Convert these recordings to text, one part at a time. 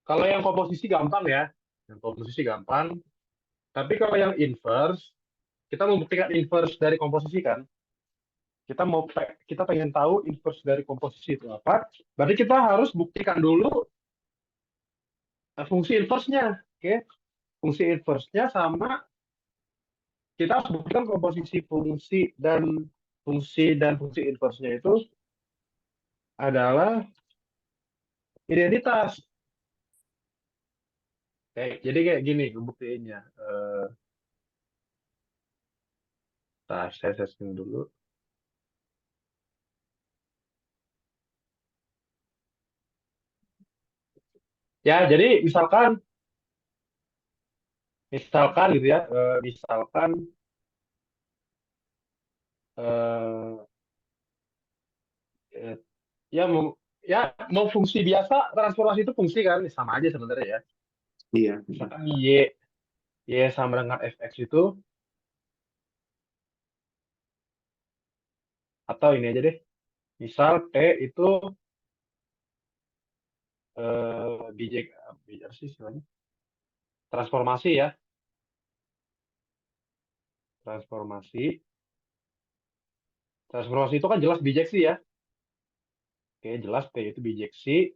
Kalau yang komposisi gampang ya, yang komposisi gampang. Tapi kalau yang inverse, kita membuktikan inverse dari komposisi kan. Kita pengen tahu inverse dari komposisi itu apa. Berarti kita harus buktikan dulu fungsi inverse-nya. Oke, fungsi inverse-nya sama kita harus buktikan komposisi fungsi inverse-nya itu adalah identitas. Jadi kayak gini buktiinnya. Saya setting dulu. Ya, jadi misalkan gitu ya, misalkan eh, eh, ya mau fungsi biasa, transformasi itu fungsi kan sama aja sebenarnya ya. Iya. Misalkan y sama dengan fx itu, atau ini aja deh, misal t itu bijek bijak sih istilahnya, transformasi ya, transformasi transformasi itu kan jelas bijeksi ya. Oke, jelas t itu bijeksi.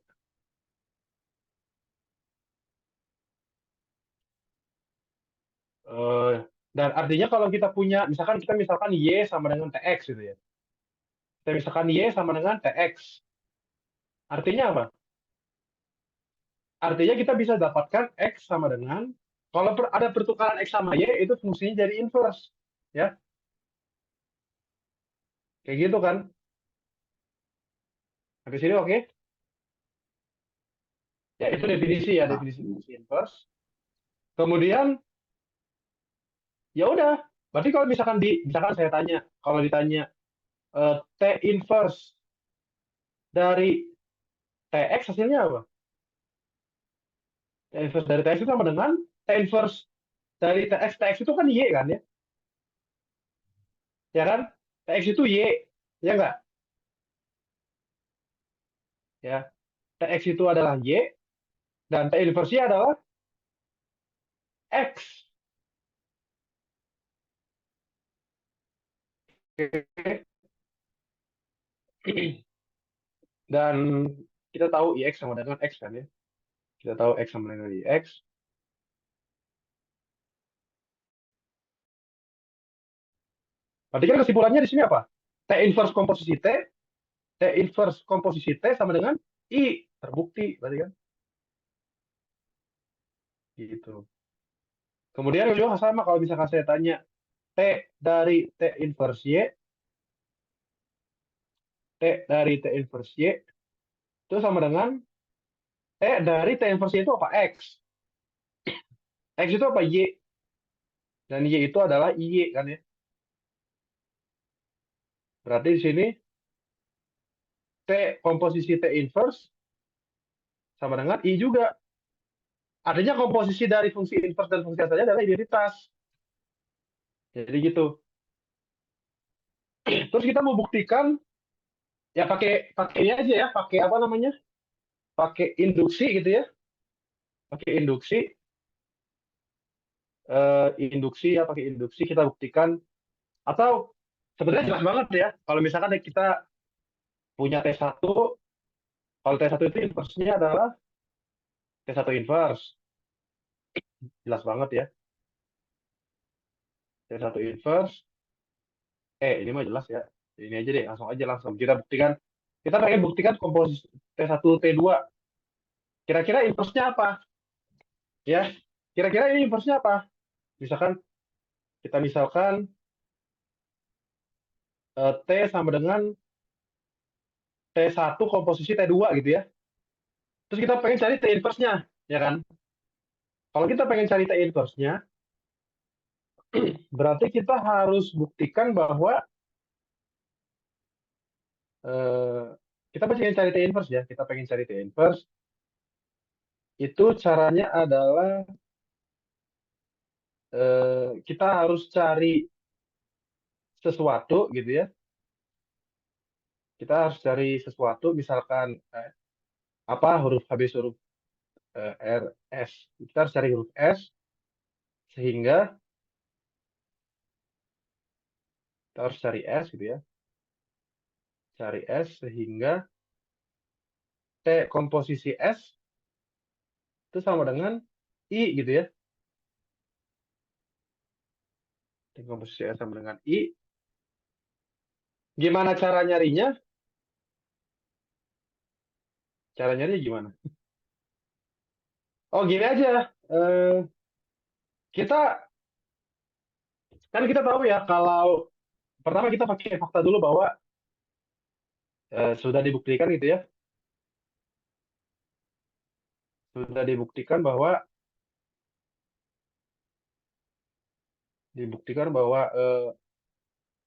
Eh, dan artinya kalau kita punya, misalkan y sama dengan tx gitu ya. Misalkan y sama dengan tx. Artinya apa? Artinya kita bisa dapatkan x sama dengan, kalau ada pertukaran x sama y, itu fungsinya jadi inverse. Ya, kayak gitu kan. Habis sini oke? Ya, itu definisi ya, definisi fungsi inverse. Kemudian, ya udah. Berarti kalau misalkan saya tanya, kalau ditanya T inverse dari tx hasilnya apa? T inverse dari tx itu sama dengan T inverse dari tx itu kan y kan ya? Ya kan? Tx itu y, ya enggak? Ya. Tx itu adalah y dan T inverse adalah x. Oke. Dan kita tahu ix sama dengan x kan ya? Kita tahu x sama dengan ix. Berarti kan kesimpulannya di sini apa? T inverse komposisi T sama dengan I. Terbukti berarti kan? Gitu. Kemudian juga sama kalau misalkan saya tanya T dari T inverse Y, T dari T inverse Y, itu sama dengan T dari T inverse Y itu apa? X. X itu apa? Y. Dan Y itu adalah Y kan ya? Berarti di sini T komposisi T inverse sama dengan I juga. Artinya komposisi dari fungsi inverse dan fungsi asalnya adalah identitas. Jadi gitu. Terus kita mau buktikan ya pakai ini aja ya, pakai apa namanya? Pakai induksi gitu ya. Pakai pakai induksi kita buktikan, atau sebenarnya jelas banget ya kalau misalkan kita punya T1, kalau T1 itu inverse-nya adalah T1 inverse. Jelas banget ya. T1 inverse. Ini mah jelas ya. Ini aja deh, langsung kita buktikan. Kita pengen buktikan komposisi T1 T2. Kira-kira inverse-nya apa? Ya, kira-kira ini inverse-nya apa? Misalkan T sama dengan T1 komposisi T2 gitu ya. Terus kita pengen cari T inverse-nya, ya kan? Kalau kita pengen cari T inverse-nya, berarti kita harus buktikan bahwa eh, kita pengen cari T inverse ya. Kita pengen cari T inverse. Itu caranya adalah kita harus cari sesuatu gitu ya. Kita harus cari sesuatu, misalkan apa huruf habis huruf RS. Kita harus cari huruf S sehingga kita harus cari S gitu ya. Cari S sehingga T komposisi S itu sama dengan I gitu ya. T komposisi S sama dengan I. Gimana cara nyarinya? Cara nyarinya gimana? Oh gini aja. Eh, kita kan kita tahu ya kalau pertama kita pakai fakta dulu bahwa sudah dibuktikan gitu ya. Sudah dibuktikan bahwa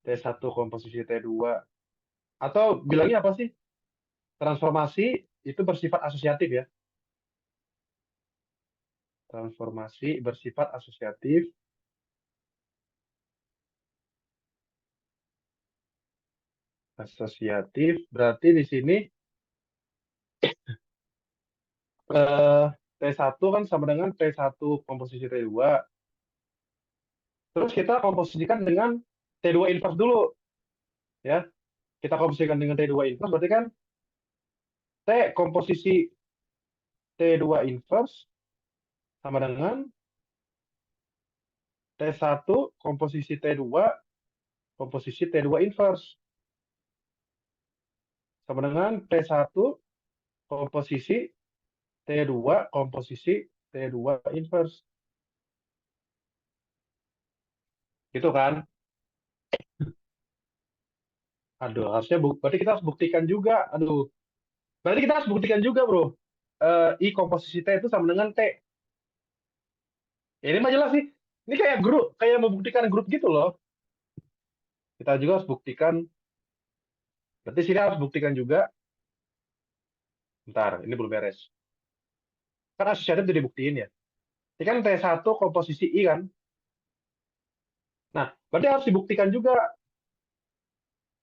T1 komposisi T2 atau bilangnya apa sih? Transformasi itu bersifat asosiatif ya. Transformasi bersifat asosiatif. Asosiatif berarti di sini eh, T1 kan sama dengan T1 komposisi T2. Terus kita komposisikan dengan T2 inverse dulu ya. Kita komposisikan dengan T2 inverse berarti kan T komposisi T2 inverse sama dengan T1 komposisi T2 komposisi T2 inverse sama dengan T1 komposisi T2 komposisi T2 inverse. Gitu kan? Aduh, berarti kita harus buktikan juga. Aduh, berarti kita harus buktikan juga, Bro. I komposisi T itu sama dengan T. Ya, ini mah jelas sih. Ini kayak grup, kayak membuktikan grup gitu loh. Kita juga harus buktikan. Berarti sini harus buktikan juga. Bentar, ini belum beres. Kan asosiatif udah dibuktiin ya. Ini kan T1 komposisi I kan. Nah, berarti harus dibuktikan juga.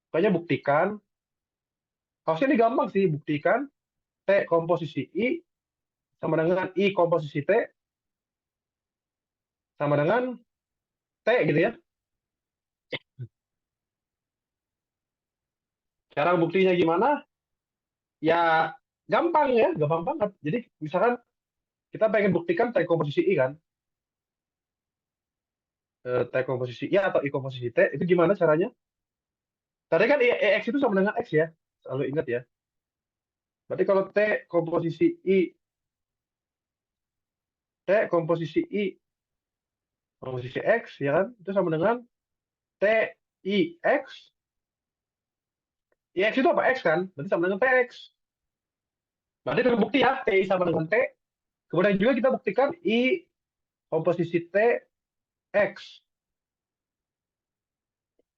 Kayaknya buktikan. Harusnya ini gampang sih, buktikan T komposisi I sama dengan I komposisi T sama dengan T gitu ya. Cara buktinya gimana? Ya gampang ya, gampang banget. Jadi misalkan kita pengen buktikan T komposisi I kan. T komposisi I atau I komposisi T itu gimana caranya? Tadi kan X itu sama dengan X ya. Selalu ingat ya. Berarti kalau komposisi I T komposisi I komposisi X ya kan itu sama dengan T I X. I X itu apa X kan? Berarti sama dengan TX. Berarti terbukti ya TI sama dengan T. Kemudian juga kita buktikan I komposisi T X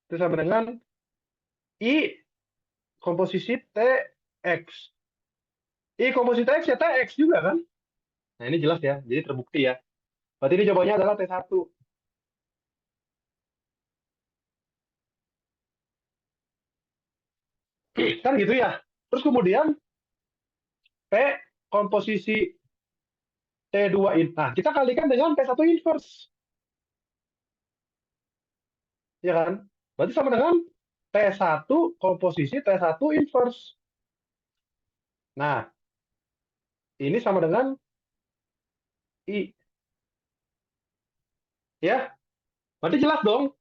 itu sama dengan I komposisi TX. I komposisi TX ya TX juga kan? Nah ini jelas ya, jadi terbukti ya. Berarti ini jawabannya adalah T1. Kan gitu ya. Terus kemudian T komposisi T2 in. Nah, kita kalikan dengan T1 inverse. Ya kan? Berarti sama dengan T1 komposisi T1 inverse. Nah, ini sama dengan I. Ya, berarti jelas dong.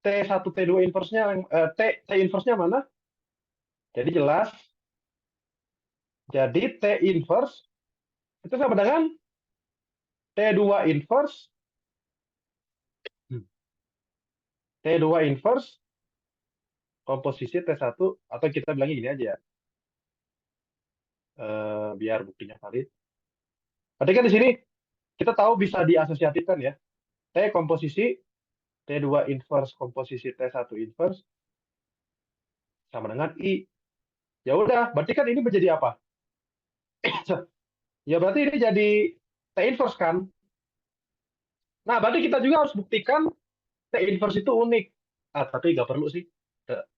T1 T2 inverse-nya, T inverse-nya mana? Jadi jelas. Jadi T inverse itu sama dengan T2 inverse. T2 inverse komposisi T1 atau kita bilangnya gini aja. Biar buktinya valid. Berarti kan di sini kita tahu bisa diasosiatifkan ya. T komposisi T2 inverse komposisi T1 inverse sama dengan I. Ya udah, berarti kan ini menjadi apa? Ya berarti ini jadi T inverse kan? Nah, berarti kita juga harus buktikan T inverse itu unik. Tapi nggak perlu sih.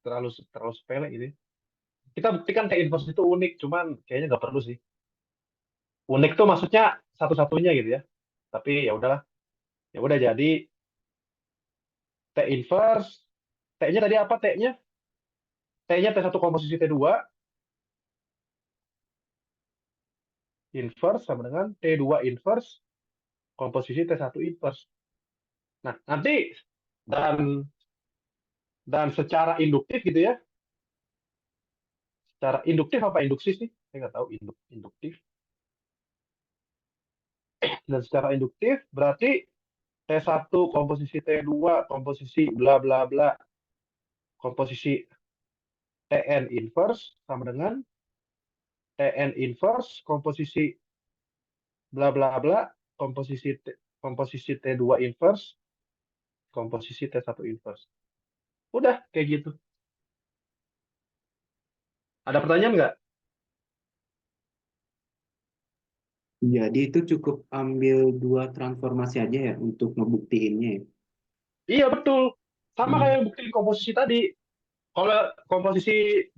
Terlalu terlalu sepele ini. Kita buktikan T inverse itu unik, cuman kayaknya nggak perlu sih. Unik tuh maksudnya satu-satunya gitu ya. Tapi ya udahlah. Ya udah jadi T inverse. T-nya tadi apa T-nya? T-nya T1 komposisi T2 inverse sama dengan T2 inverse komposisi T1 inverse. Nah, nanti dan dan secara induktif gitu ya. Secara induktif apa induksi sih? Saya nggak tahu induktif. Dan secara induktif berarti T1 komposisi T2 komposisi bla bla bla komposisi Tn inverse sama dengan Tn inverse komposisi bla bla bla komposisi T2 inverse komposisi T1 inverse. Udah kayak gitu. Ada pertanyaan nggak? Jadi itu cukup ambil dua transformasi aja ya untuk ngebuktiinnya ya. Iya betul. Sama kayak Hmm. yang bukti komposisi tadi. Kalau komposisi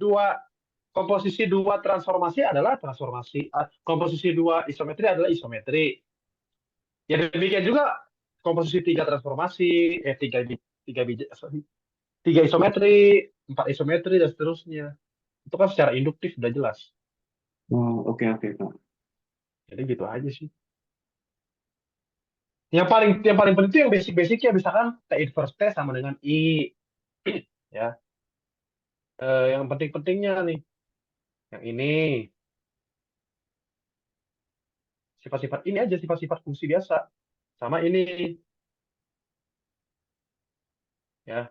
dua transformasi adalah transformasi. Komposisi dua isometri adalah isometri. Ya demikian juga komposisi tiga transformasi, tiga biji, sorry, tiga isometri, empat isometri dan seterusnya. Itu kan secara induktif sudah jelas. Oh, oke oke Kak. Jadi gitu aja sih. Yang paling penting itu yang basic-basicnya misalkan T inverse T sama dengan I ya. Yang penting-pentingnya nih yang ini sifat-sifat ini aja sifat-sifat fungsi biasa sama ini ya.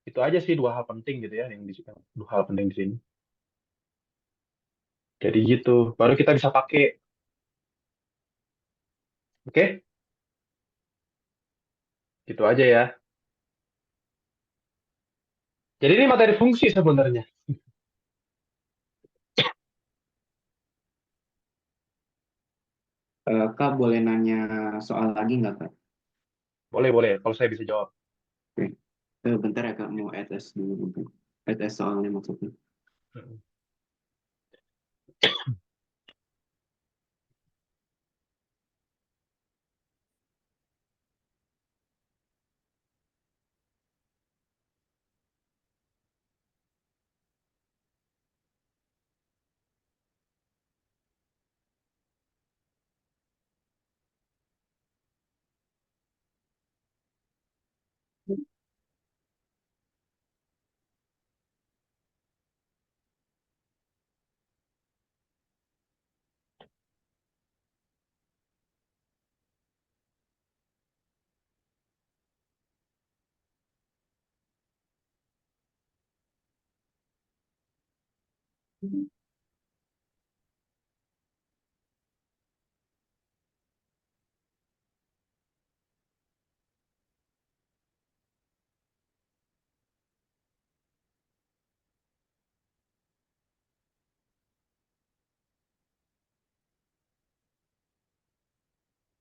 Itu aja sih dua hal penting gitu ya yang di dua hal penting di sini. Jadi gitu. Baru kita bisa pakai. Oke? Gitu aja ya. Jadi ini materi fungsi sebenarnya. Kak boleh nanya soal lagi nggak Kak? Boleh, boleh. Kalau saya bisa jawab. Oke. Bentar ya Kak, mau ETS dulu bentar. ETS soalnya maksudnya.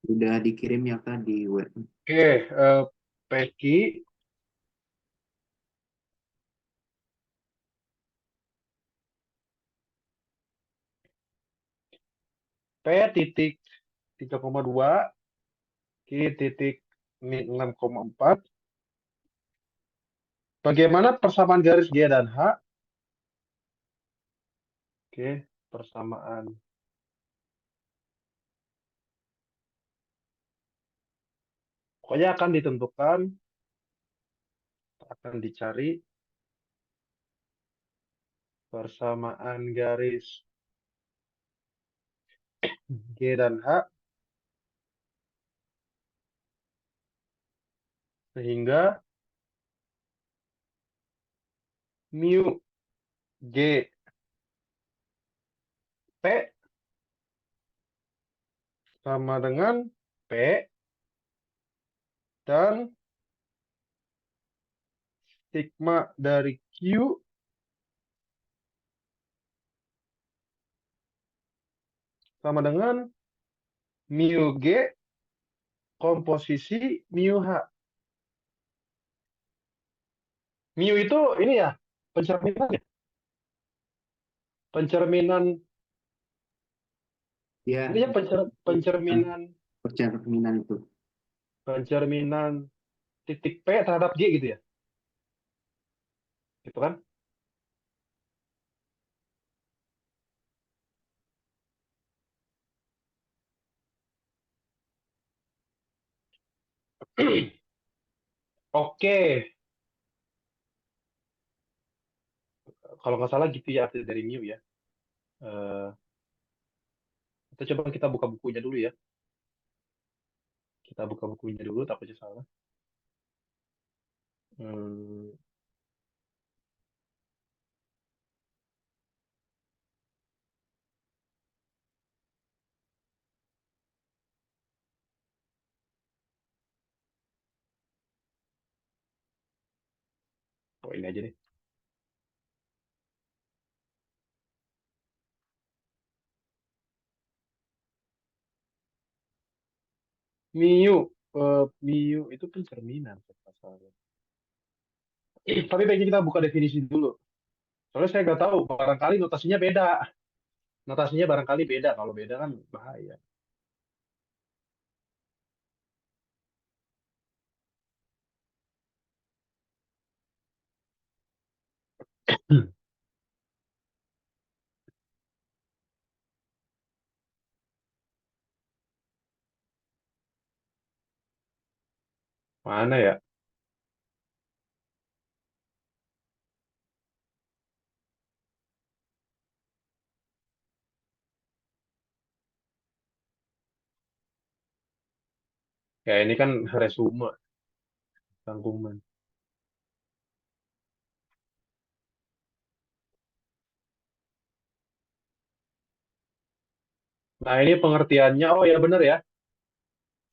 Udah dikirim ya Kak di web. Oke, Peki, P titik 3,2, Q titik 6,4. Bagaimana persamaan garis G dan H? Oke, persamaan. Pokoknya akan ditentukan, akan dicari persamaan garis G dan H sehingga mu G P sama dengan P dan sigma dari Q sama dengan mu G komposisi mu H. Mu itu ini ya, pencerminan ya? Pencerminan Ya, Intinya pencerminan percerminan itu. pencerminan titik P terhadap G gitu ya, gitu kan? Oke, kalau nggak salah gitu ya arti dari mu ya. Eh, kita buka bukunya dulu ya. Kita buka bukunya dulu, takutnya salah. Hmm, oh ini aja deh. Mu, mu itu pencerminan. Kalau nggak salah. Tapi baiknya kita buka definisi dulu. Soalnya saya nggak tahu, barangkali notasinya beda. Notasinya barangkali beda. Kalau beda kan bahaya. Mana ya? Ya ini kan resume, rangkuman. Nah ini pengertiannya, oh ya benar ya.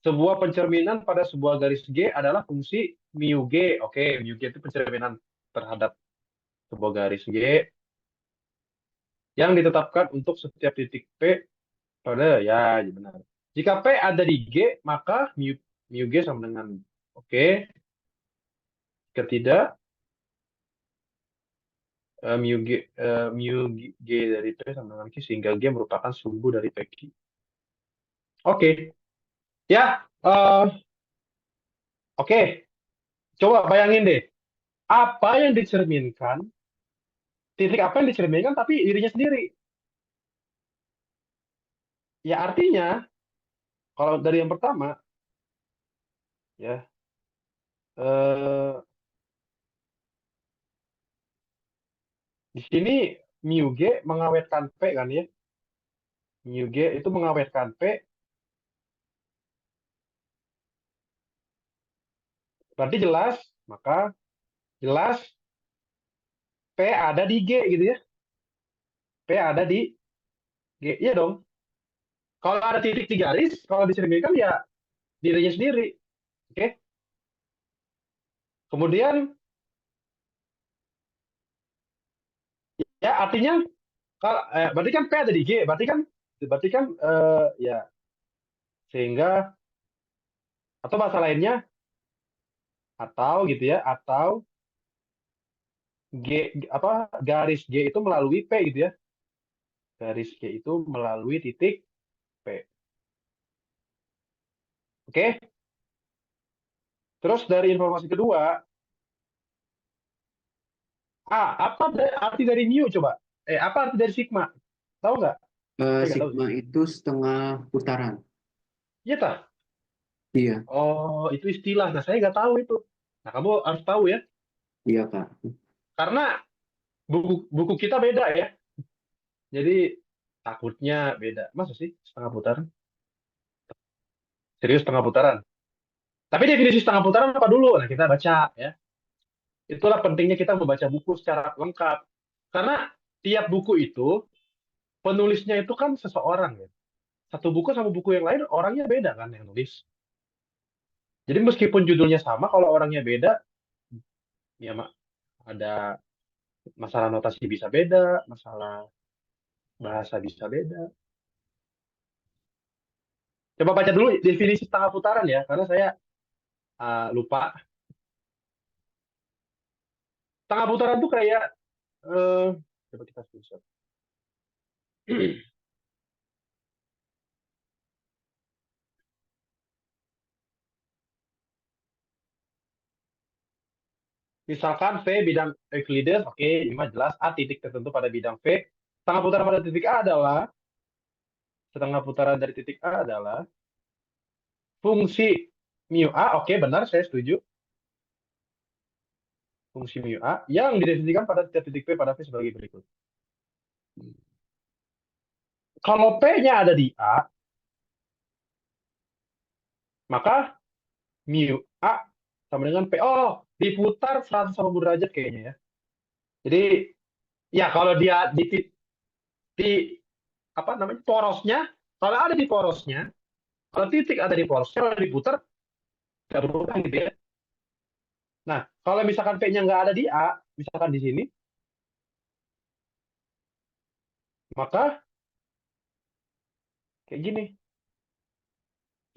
Sebuah pencerminan pada sebuah garis G adalah fungsi mu G. Oke, mu G itu pencerminan terhadap sebuah garis G yang ditetapkan untuk setiap titik P pada ya, ya benar. Jika P ada di G, maka mu G sama dengan oke. Jika tidak, mu G dari P sama dengan Q sehingga G merupakan sumbu dari PQ. Oke, ya, oke. Coba bayangin deh, apa yang dicerminkan, titik apa yang dicerminkan tapi dirinya sendiri. Ya artinya, kalau dari yang pertama, ya, eh, di sini mu G mengawetkan P kan ya. Mu G itu mengawetkan P, berarti jelas, maka jelas P ada di G gitu ya. P ada di G, iya dong. Kalau ada titik di garis, kalau dicerminkan ya dirinya sendiri. Oke. Kemudian ya artinya kalau berarti kan P ada di G, berarti kan ya sehingga atau bahasa lainnya atau gitu ya atau G apa garis G itu melalui P gitu ya. Garis G itu melalui titik P. Oke. Terus dari informasi kedua, apa arti dari mu coba? Apa arti dari sigma? Tahu nggak? Saya nggak tahu Sigma sih. itu setengah putaran. Iya tah? Iya, Oh, itu istilah. Nah, saya nggak tahu itu. Nah, kamu harus tahu ya. iya Kak. Karena buku buku kita beda ya. Jadi takutnya beda. Masa sih setengah putaran? Serius setengah putaran? Tapi definisi setengah putaran apa dulu? Nah, kita baca ya. Itulah pentingnya kita membaca buku secara lengkap. Karena tiap buku itu, penulisnya itu kan seseorang ya. Satu buku sama buku yang lain, orangnya beda kan yang nulis. Jadi meskipun judulnya sama, kalau orangnya beda, ya ada masalah notasi bisa beda, masalah bahasa bisa beda. Coba baca dulu definisi setengah putaran ya, karena saya lupa. Setengah putaran tuh kayak, eh, coba kita screenshot. Misalkan V bidang Euclides, oke, ini mah jelas A titik tertentu pada bidang V. Setengah putaran pada titik A adalah, setengah putaran dari titik A adalah fungsi mu A, oke benar, saya setuju. Fungsi mu A yang didefinisikan pada setiap titik P pada V sebagai berikut. Kalau P-nya ada di A, maka mu A sama dengan P. Oh, diputar 180 derajat kayaknya ya. Jadi, ya kalau dia di apa namanya porosnya, kalau ada di porosnya, kalau titik ada di porosnya, kalau diputar, nggak berubah gitu ya. Nah, kalau misalkan P-nya nggak ada di A, misalkan di sini, maka kayak gini.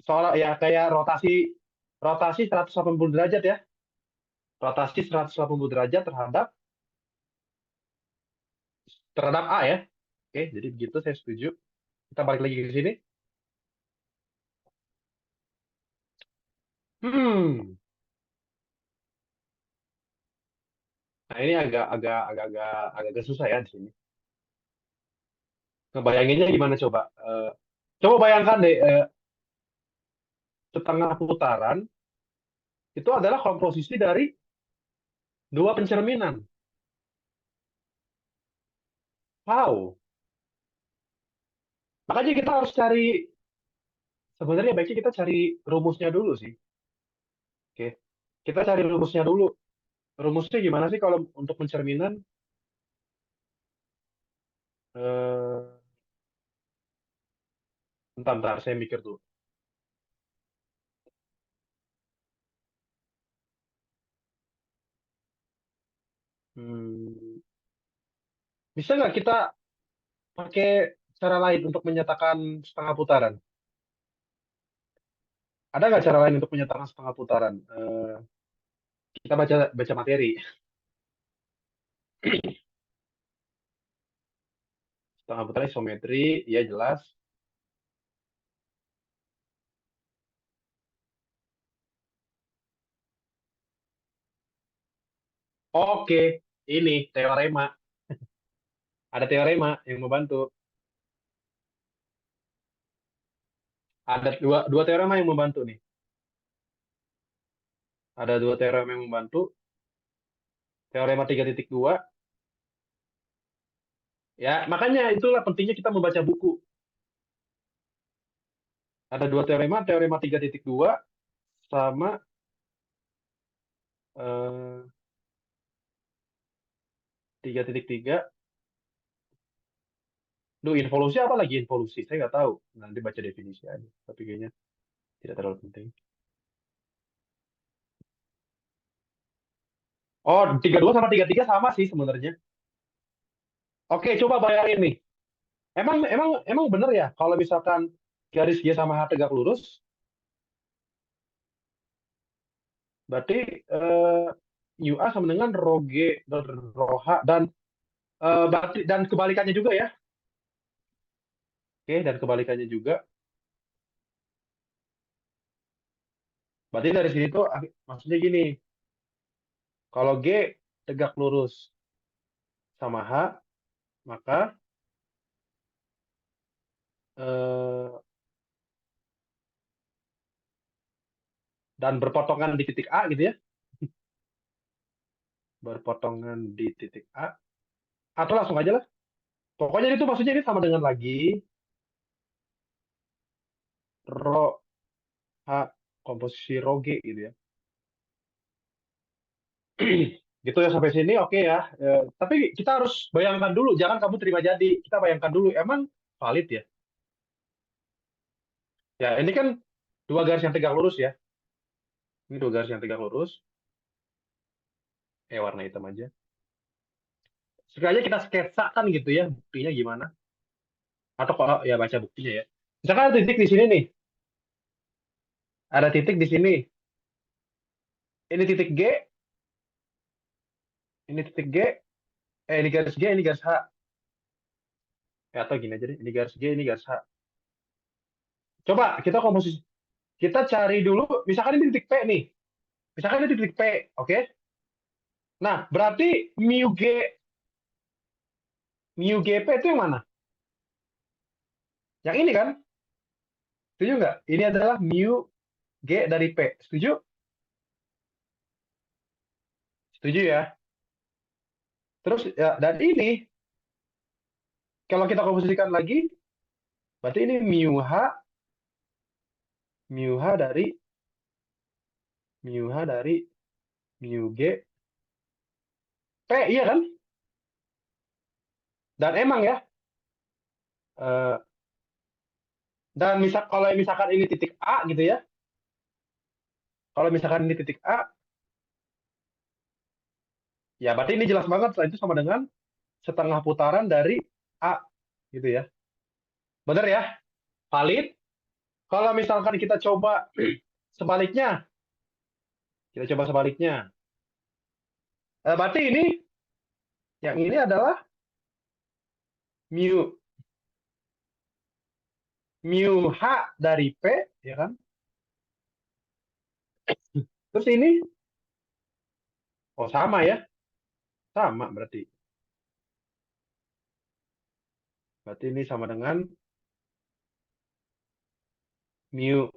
Soal ya kayak rotasi rotasi 180 derajat ya. Rotasi 180 derajat terhadap terhadap A ya. Oke, jadi begitu saya setuju. Kita balik lagi ke sini. Hmm. Nah, ini agak susah ya di sini. Ngebayanginnya gimana coba? Coba bayangkan deh, setengah putaran itu adalah komposisi dari dua pencerminan. Wow. Makanya kita harus cari, sebenarnya baiknya kita cari rumusnya dulu sih. Oke. Kita cari rumusnya dulu. Rumusnya gimana sih kalau untuk pencerminan? Eh, bentar, saya mikir tuh. Hmm, bisa nggak kita pakai cara lain untuk menyatakan setengah putaran? Ada nggak cara lain untuk menyatakan setengah putaran? Kita baca baca materi. Setengah putaran isometri, ya jelas. Oke, ini teorema. Ada teorema yang membantu. Ada dua teorema yang membantu nih. Ada dua teorema yang membantu. Teorema 3.2. Ya, makanya itulah pentingnya kita membaca buku. Ada dua teorema, teorema 3.2 sama 3.3. Duh, involusi apa lagi involusi? Saya nggak tahu. Nanti baca definisi aja. Tapi kayaknya tidak terlalu penting. Oh, 32 sama 33 sama sih sebenarnya. Oke, coba bayangin nih. Emang emang emang bener ya kalau misalkan garis G sama H tegak lurus, berarti UA sama dengan rho G dan rho H dan berarti dan kebalikannya juga ya. Oke, dan kebalikannya juga. Berarti dari sini tuh maksudnya gini, kalau G tegak lurus sama H, maka eh, dan berpotongan di titik A gitu ya, berpotongan di titik A, atau langsung aja lah. Pokoknya itu maksudnya ini sama dengan lagi rho H komposisi rho G gitu ya. Gitu ya sampai sini oke ya. Tapi kita harus bayangkan dulu, jangan kamu terima jadi. Kita bayangkan dulu, emang valid ya? Ya ini kan dua garis yang tegak lurus ya. Ini dua garis yang tegak lurus. Warna hitam aja. Sekali aja kita sketsakan gitu ya, buktinya gimana. Atau kalau ya baca buktinya ya. Misalkan ada titik di sini nih. Ada titik di sini. Ini titik G, ini titik G, ini garis G, ini garis H. Atau gini aja deh, ini garis G, ini garis H. Coba kita komposisi. Kita cari dulu, misalkan ini titik P nih. Misalkan ini titik P, oke? Nah, berarti mu GP itu yang mana? Yang ini kan? Setuju nggak? Ini adalah mu G dari P. Setuju? Setuju ya? Terus ya, dan ini kalau kita komposisikan lagi, berarti ini mu H dari mu G P, iya kan? Dan emang ya, eh, dan kalau misalkan ini titik A gitu ya, kalau misalkan ini titik A, ya berarti ini jelas banget itu sama dengan setengah putaran dari A gitu ya. Bener ya? Valid. Kalau misalkan kita coba sebaliknya, kita coba sebaliknya. Berarti ini, yang ini adalah mu mu H dari P, ya kan? Terus ini, oh sama ya, sama berarti. Berarti ini sama dengan mu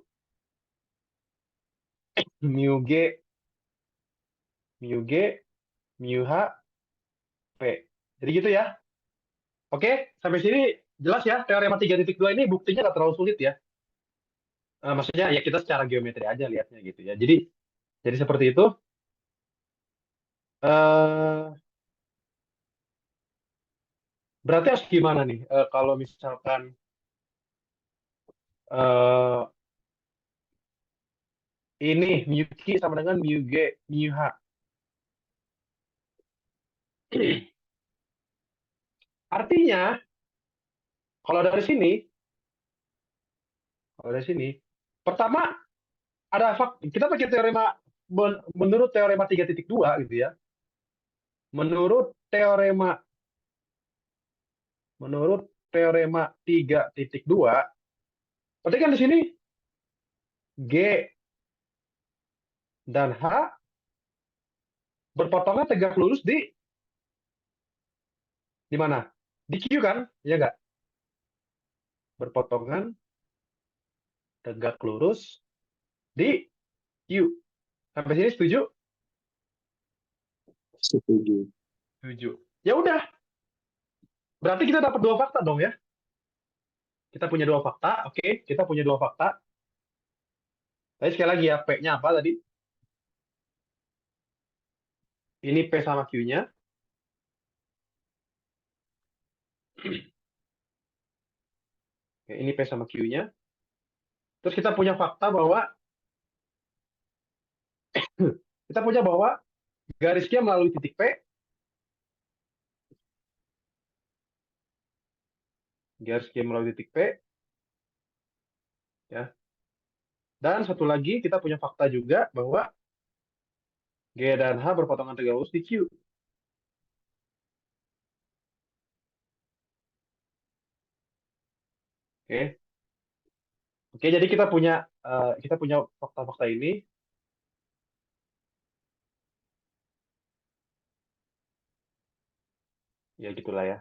mu G mu G mu H P. Jadi gitu ya. Oke, sampai sini jelas ya. Teorema 3.2 ini buktinya nggak terlalu sulit ya. Maksudnya ya kita secara geometri aja lihatnya gitu ya. Jadi seperti itu. Eh, Berarti harus gimana nih? Kalau misalkan eh, ini mu Q sama dengan mu G mu H. Artinya kalau dari sini, pertama ada kita pakai teorema menurut teorema 3.2 gitu ya. Menurut teorema menurut teorema 3.2, berarti kan di sini G dan H berpotongan tegak lurus di mana? Di Q kan? Ya nggak? Berpotongan tegak lurus di Q. Sampai sini setuju? Setuju. Setuju. Ya udah, berarti kita dapat dua fakta dong ya. Kita punya dua fakta, oke. Kita punya dua fakta. Tapi sekali lagi ya, P-nya apa tadi? Ini P sama Q-nya. Oke, ini P sama Q-nya. Terus kita punya fakta bahwa kita punya bahwa garisnya melalui titik P, garisnya melalui titik P, ya. Dan satu lagi kita punya fakta juga bahwa G dan H berpotongan tegak lurus di Q. Oke. Oke, jadi kita punya fakta-fakta ini. Ya gitulah ya.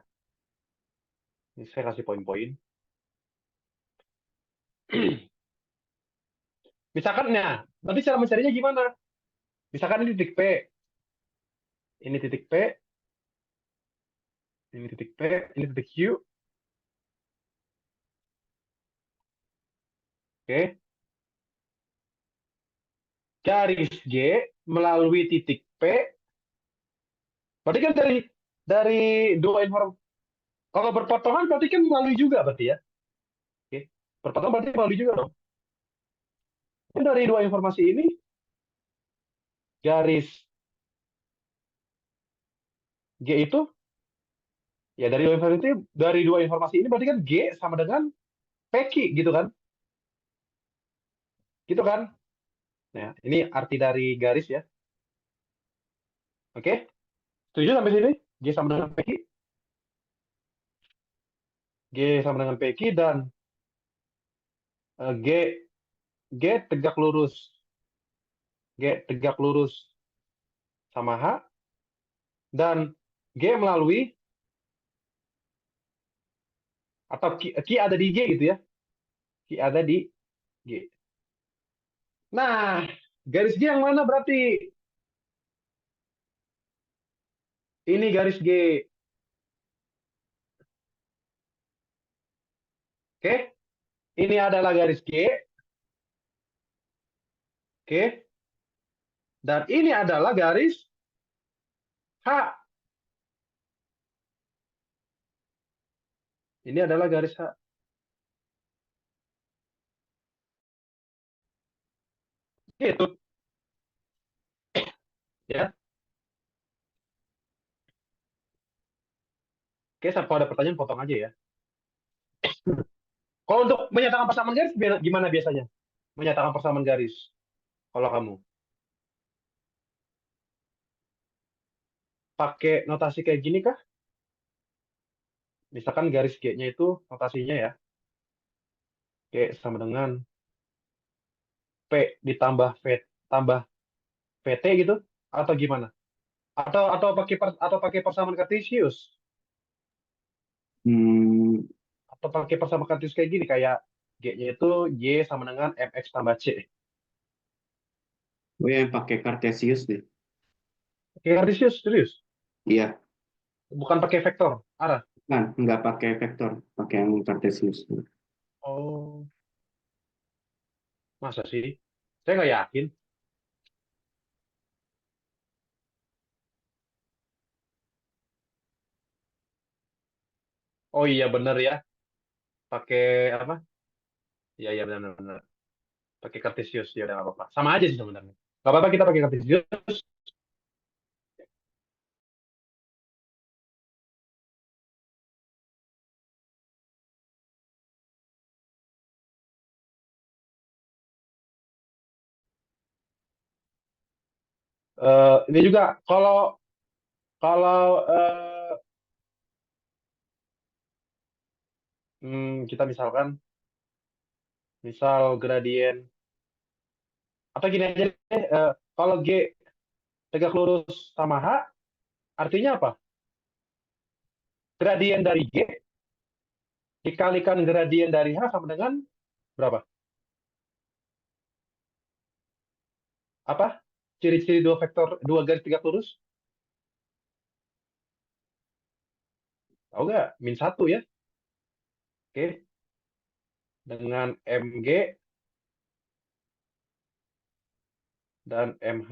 Ini saya kasih poin-poin. Misalkan, nah, nanti cara mencarinya gimana? Misalkan ini titik P, ini titik P, ini titik P, ini titik Q. Oke. Garis G melalui titik P. Berarti kan dari dua informasi. Kalau berpotongan berarti kan melalui juga berarti ya. Oke. Berpotongan berarti melalui juga dong. Jadi dari dua informasi ini, garis G itu, ya dari dua informasi ini berarti kan G sama dengan PQ gitu kan. Gitu kan. Nah, ini arti dari garis ya. Oke. Setuju sampai sini? G sama dengan PQ. G sama dengan PQ dan G G tegak lurus. G tegak lurus sama H. dan G melalui, atau Q ada di G gitu ya. Q ada di G. Nah, garis G yang mana berarti? Ini garis G. Oke, ini adalah garis G. Oke, dan ini adalah garis H. Ini adalah garis H. Gitu ya. Oke, kalau ada pertanyaan potong aja ya. Kalau untuk menyatakan persamaan garis gimana biasanya? Menyatakan persamaan garis. Kalau kamu pakai notasi kayak gini kah? Misalkan garis G-nya itu notasinya ya. G sama dengan P ditambah V tambah PT gitu, atau gimana? Atau pakai persamaan kartesius, Hmm, atau pakai persamaan kartesius kayak gini, kayak G-nya itu Y sama dengan MX tambah C. gue yang pakai Cartesius deh. Pakai kartesius serius, Iya, bukan pakai vektor arah. kan nggak pakai vektor, pakai yang Cartesius. Oh, masa sih? Saya nggak yakin. Oh iya bener ya, pakai apa? Iya iya benar-benar. Pakai kartesius ya udah nggak apa-apa. Sama aja sih sebenarnya. Nggak apa-apa kita pakai kartesius. Ini juga kalau kalau kita misalkan misal gradien atau gini aja deh, kalau G tegak lurus sama H artinya apa? Gradien dari G dikalikan gradien dari H sama dengan berapa? Apa? Ciri-ciri dua vektor, dua garis tegak lurus? Tahu nggak? Min satu ya. Oke. Dengan MG dan MH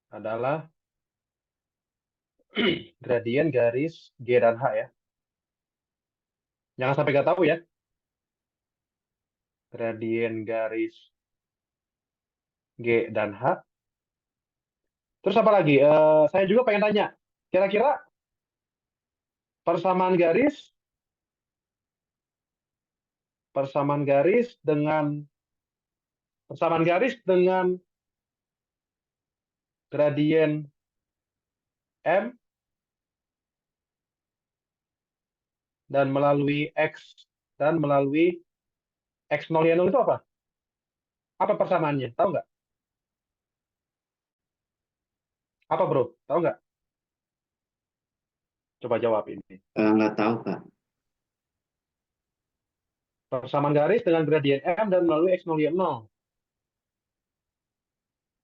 adalah gradien garis G dan H ya. Jangan sampai nggak tahu ya. Gradien garis G dan H. Terus apa lagi? Saya juga pengen tanya. Kira-kira persamaan garis, persamaan garis dengan persamaan garis dengan gradien M dan melalui X dan melalui X 0 Y 0 itu apa? Apa persamaannya? Tahu nggak? Apa bro? Tahu nggak? Coba jawab ini. Nggak tahu, Kak. Persamaan garis dengan gradien M dan melalui X 0 Y 0.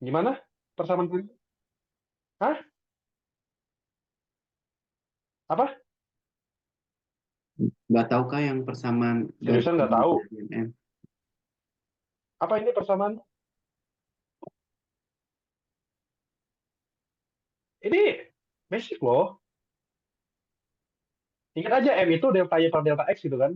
Gimana? Persamaan garis? Hah? Apa? Nggak tahu, Kak, yang persamaan garis Seriusan nggak dengan tahu? gradien M. Apa ini persamaan? Ini basic loh. Ingat aja M itu delta Y per delta X gitu kan?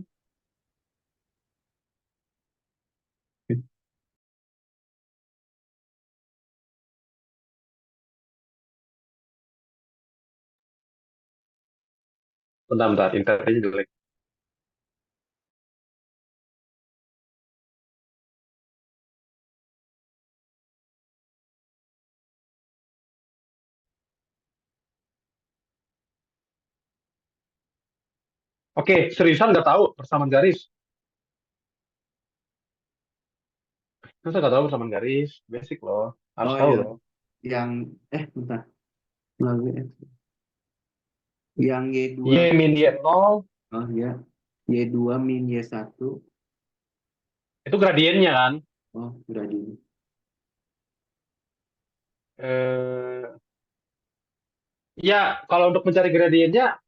Bentar, internetnya jelek. Oke, seriusan nggak tahu persamaan garis? Masa nggak tahu persamaan garis? Basic loh. Harus Oh, tahu yang loh. yang bentar. melalui X. Yang Y2, Y min Y0 oh ya, Y2 min Y1, itu gradiennya kan. oh gradien. Eh, ya, kalau untuk mencari gradiennya,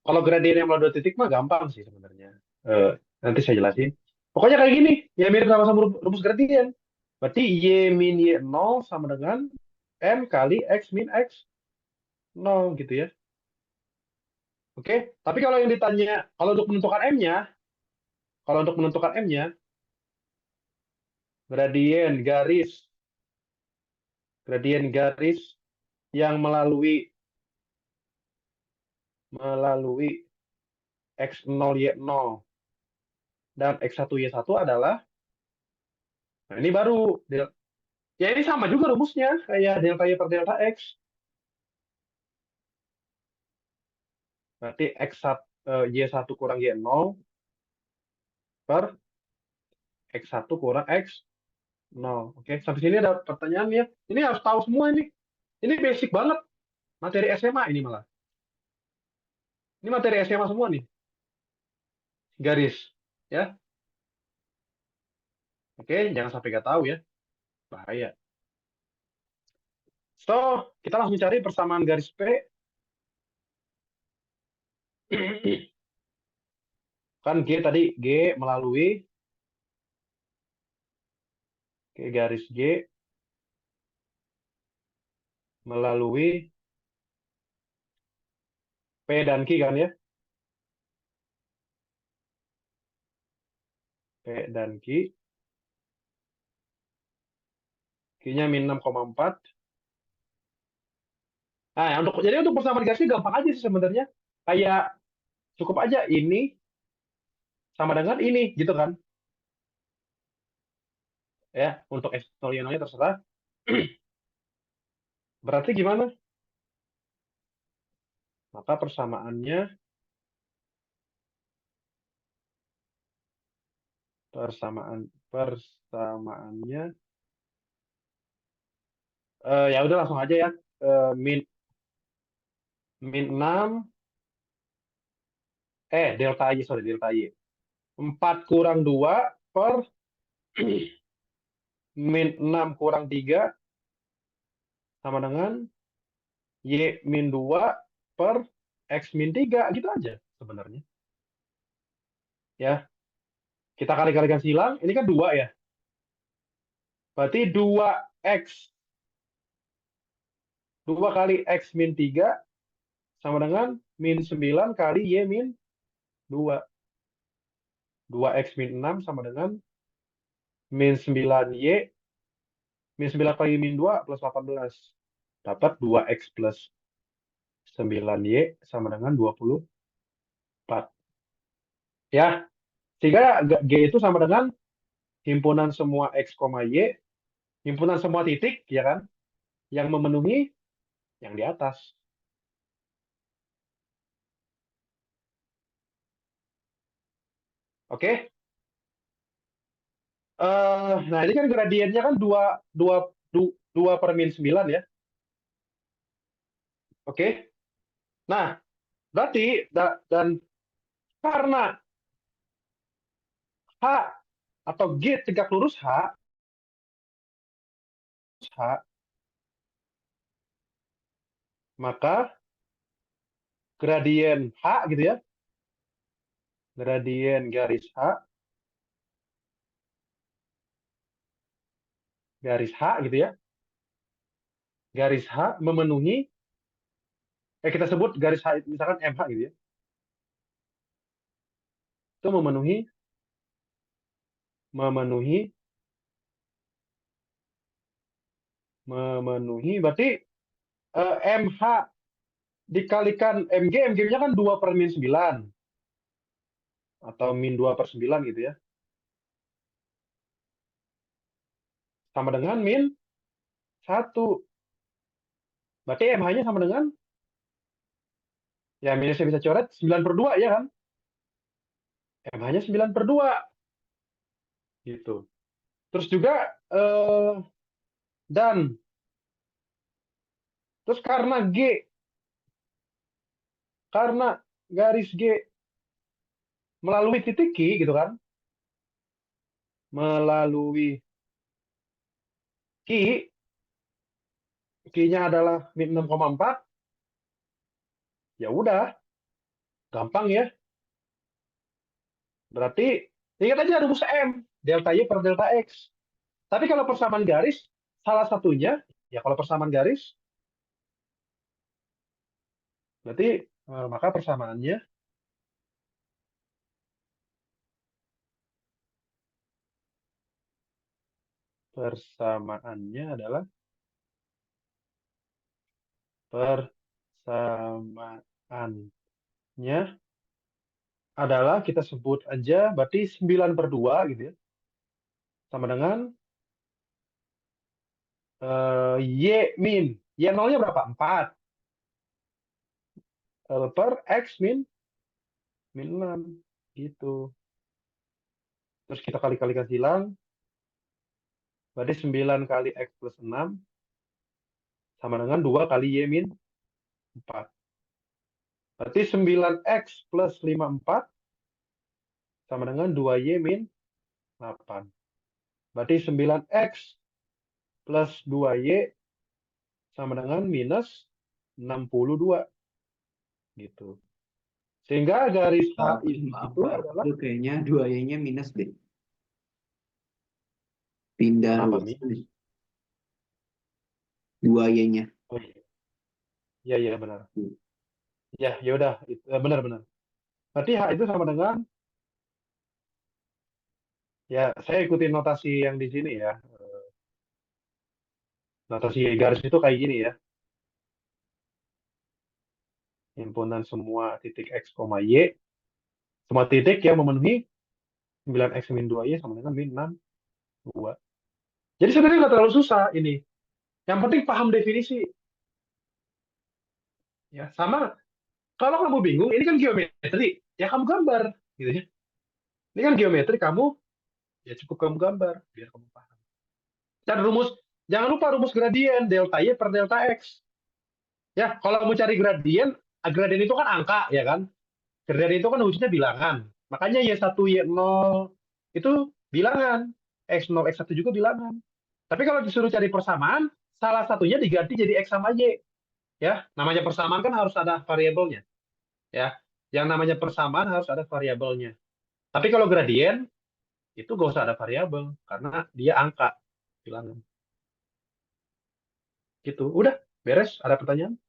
kalau gradien yang melalui dua titik mah gampang sih sebenarnya. Eh, nanti saya jelasin. Pokoknya kayak gini, ya mirip sama rumus gradien. Berarti Y min Y0 sama dengan M kali X min X0 gitu ya. Oke, tapi kalau yang ditanya, kalau untuk menentukan M-nya, kalau untuk menentukan M-nya, gradien garis yang melalui X0 Y0 dan X1 Y1 adalah, nah ini baru, ya ini sama juga rumusnya, kayak delta Y per delta X. Berarti Y1 kurang Y0 per X1 kurang X0. Oke, sampai sini ada pertanyaan ya. Ini harus tahu semua ini. Ini basic banget. Materi SMA ini malah. Ini materi SMA semua nih. Garis. Ya. Oke, jangan sampai nggak tahu ya. Bahaya. So, kita langsung cari persamaan garis P. Kan G tadi, G melalui garis G melalui P dan Q kan ya. P dan Q. Q-nya min 6,4. Nah, jadi untuk persamaan garisnya gampang aja sih sebenarnya. Kayak cukup aja ini sama dengan ini gitu kan. Ya, untuk X0 Y0-nya terserah. Berarti gimana? Maka persamaannya ya udah langsung aja ya. Min min 6 delta Y, sorry, delta Y. 4 kurang 2 per min 6 kurang 3 sama dengan Y min 2 per X min 3 gitu aja sebenarnya. Ya, kita kali-kalikan silang, ini kan 2 ya. Berarti 2 kali X min 3 sama dengan min 9 kali Y min 2. 2X min 6 sama dengan min 9Y, min 9 kali min 2 plus 18. Dapat 2X plus 9Y sama dengan 24. Ya, sehingga G itu sama dengan himpunan semua X, Y, himpunan semua titik, ya kan, yang memenuhi yang di atas. Oke? Nah, ini kan gradiennya kan 2 per min 9 ya. Oke? Nah, berarti, dan karena H atau G tegak lurus H, maka gradien H gitu ya, gradien garis H gitu ya, garis H memenuhi, kita sebut garis H misalkan MH gitu ya, itu memenuhi berarti MH dikalikan MG, MG-nya kan 2 per min 9 atau min 2 per 9 gitu ya, sama dengan min 1. Berarti MH-nya sama dengan, ya minusnya bisa coret 9 per 2 ya kan, MH-nya 9 per 2 gitu. Terus juga dan Terus karena garis G melalui titik Q gitu kan, melalui Q, Q-nya adalah min 6,4, ya udah, gampang ya. Berarti ingat aja rumus M, delta Y per delta X. Tapi kalau persamaan garis, salah satunya, ya kalau persamaan garis, berarti maka persamaannya adalah kita sebut aja berarti 9/2 gitu ya. Sama dengan Y min. Y nolnya berapa? 4. Per X min 6. Gitu. Terus kita kali-kalikan silang. Berarti 9 kali X plus 6 sama dengan 2 kali Y min 4. Berarti 9X plus 54 sama dengan 2Y min 8. Berarti 9X plus 2Y sama dengan minus 62. Gitu. Sehingga garis H Maaf, itu Pak. adalah, Itu kayaknya 2Y-nya minus deh. Pindah kenapa ruas minus? nih. 2Y-nya. Oh iya, iya, iya benar. Ya, ya udah, benar-benar. Berarti H itu sama dengan, ya saya ikutin notasi yang di sini ya. Notasi garis itu kayak gini ya. Himpunan semua titik X, Y. Semua titik yang memenuhi 9X min 2Y sama dengan min 6, 2. Jadi sebenarnya nggak terlalu susah ini. Yang penting paham definisi. Ya, sama kalau kamu bingung, ini kan geometri, ya kamu gambar, gitu ya. Ini kan geometri, kamu ya cukup kamu gambar biar kamu paham. Dan jangan lupa rumus gradien delta Y per delta X. Ya, kalau kamu cari gradien itu kan angka, ya kan? Gradien itu kan wujudnya bilangan. Makanya Y1, Y0 itu bilangan. X0, X1 juga bilangan. Tapi kalau disuruh cari persamaan, salah satunya diganti jadi X sama Y. Ya, namanya persamaan kan harus ada variabelnya. Ya, yang namanya persamaan harus ada variabelnya. Tapi kalau gradien, itu gak usah ada variabel. Karena dia angka. Bilangan. Gitu. Udah, beres. Ada pertanyaan?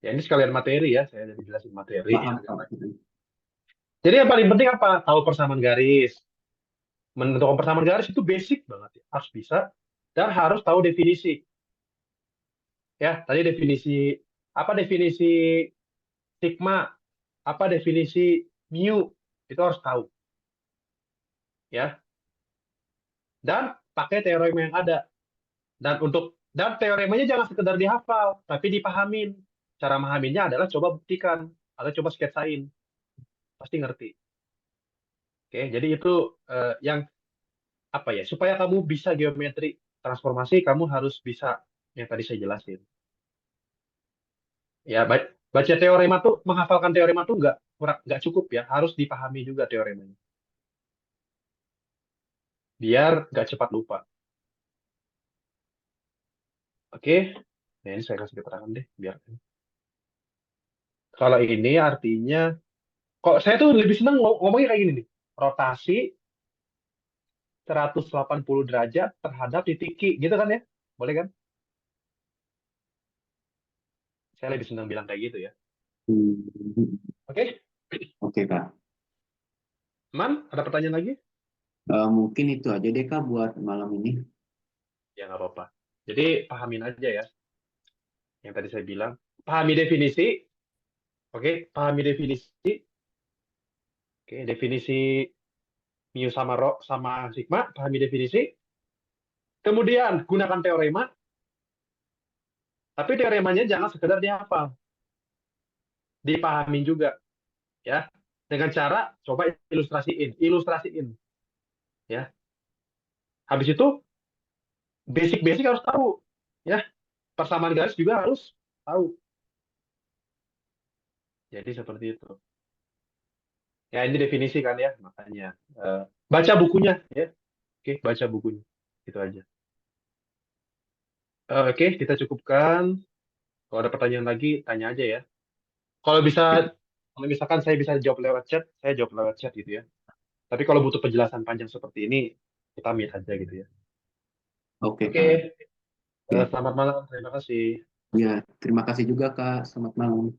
Ya, ini sekalian materi ya. Saya jadi jelasin materi. Paham, Pak. Jadi yang paling penting apa? Tahu persamaan garis. Menentukan persamaan garis itu basic banget ya. Harus bisa. Dan harus tahu definisi. Ya, tadi apa definisi sigma, apa definisi mu, itu harus tahu. Ya. Dan pakai teorema yang ada. Dan teoremanya jangan sekedar dihafal, tapi dipahamin. Cara memahaminya adalah coba buktikan atau coba sketsain. Pasti ngerti. Oke, jadi itu yang apa ya? Supaya kamu bisa geometri transformasi, kamu harus bisa yang tadi saya jelasin. Ya, baca teorema tuh, menghafalkan teorema tuh nggak cukup ya, harus dipahami juga teoremanya. Biar nggak cepat lupa. Oke, nah ini saya kasih keterangan deh, biar. Kalau ini artinya, kok saya tuh lebih seneng ngomongnya kayak gini nih. Rotasi 180 derajat terhadap titik Q, gitu kan ya? Boleh kan? Saya lebih senang bilang kayak gitu ya. Hmm. Oke, Oke, Kak. Man, ada pertanyaan lagi? Mungkin itu aja deh, Kak, buat malam ini. Ya nggak apa-apa. Jadi pahamin aja ya, yang tadi saya bilang. Pahami definisi, oke? Pahami definisi, oke? Definisi mu sama rho sama sigma, pahami definisi. Kemudian gunakan teorema, tapi teoremanya jangan sekedar dihafal, dipahamin juga, ya. Dengan cara coba ilustrasiin, ya. Habis itu basic-basic harus tahu. Ya, persamaan garis juga harus tahu. Jadi seperti itu. Ya, ini definisi kan ya, makanya baca bukunya ya. Oke, baca bukunya. Itu aja. Oke, kita cukupkan. Kalau ada pertanyaan lagi, tanya aja ya. Kalau bisa, kalau misalkan saya bisa jawab lewat chat, saya jawab lewat chat gitu ya. Tapi kalau butuh penjelasan panjang seperti ini, kita meet aja gitu ya. Oke, Oke, Kak. Ya, selamat malam. Terima kasih. ya, terima kasih juga, Kak. Selamat malam.